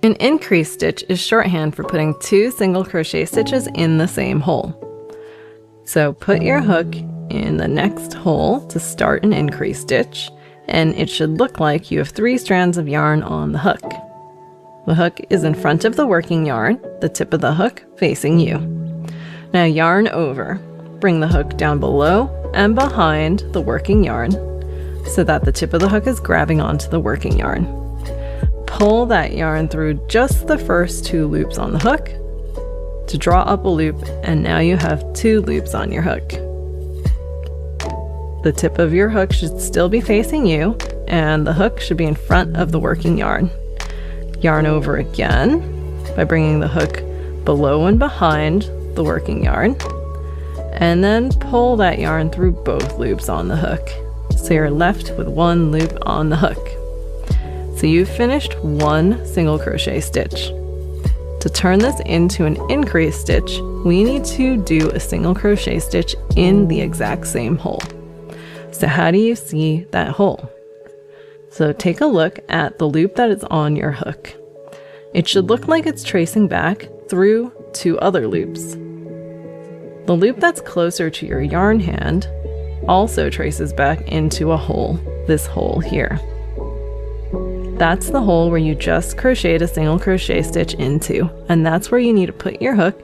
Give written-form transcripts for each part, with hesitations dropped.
An increase stitch is shorthand for putting 2 single crochet stitches in the same hole. So put your hook in the next hole to start an increase stitch, and it should look like you have 3 strands of yarn on the hook. The hook is in front of the working yarn, the tip of the hook facing you. Now yarn over. Bring the hook down below and behind the working yarn so that the tip of the hook is grabbing onto the working yarn. Pull that yarn through just the first 2 loops on the hook to draw up a loop, and now you have 2 loops on your hook. The tip of your hook should still be facing you, and the hook should be in front of the working yarn. Yarn over again by bringing the hook below and behind the working yarn, and then pull that yarn through both loops on the hook, so you're left with 1 loop on the hook. So you've finished 1 single crochet stitch. To turn this into an increase stitch, we need to do a single crochet stitch in the exact same hole. So how do you see that hole? So take a look at the loop that is on your hook. It should look like it's tracing back through 2 other loops. The loop that's closer to your yarn hand also traces back into a hole, this hole here. That's the hole where you just crocheted a single crochet stitch into, and that's where you need to put your hook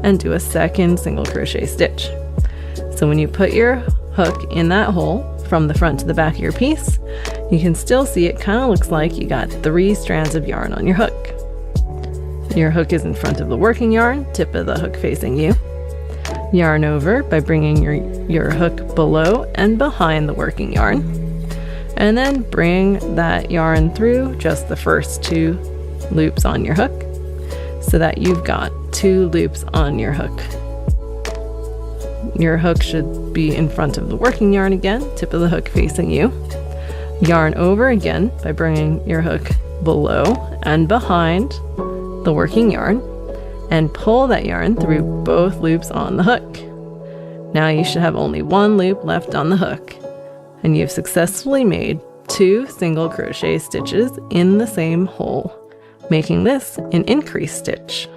and do a second single crochet stitch. So when you put your hook in that hole from the front to the back of your piece, you can still see it kind of looks like you got 3 strands of yarn on your hook. Your hook is in front of the working yarn, tip of the hook facing you. Yarn over by bringing your hook below and behind the working yarn. And then bring that yarn through just the first 2 loops on your hook so that you've got 2 loops on your hook. Your hook should be in front of the working yarn again, tip of the hook facing you. Yarn over again by bringing your hook below and behind the working yarn, and pull that yarn through both loops on the hook. Now you should have only 1 loop left on the hook, and you've successfully made 2 single crochet stitches in the same hole, making this an increase stitch.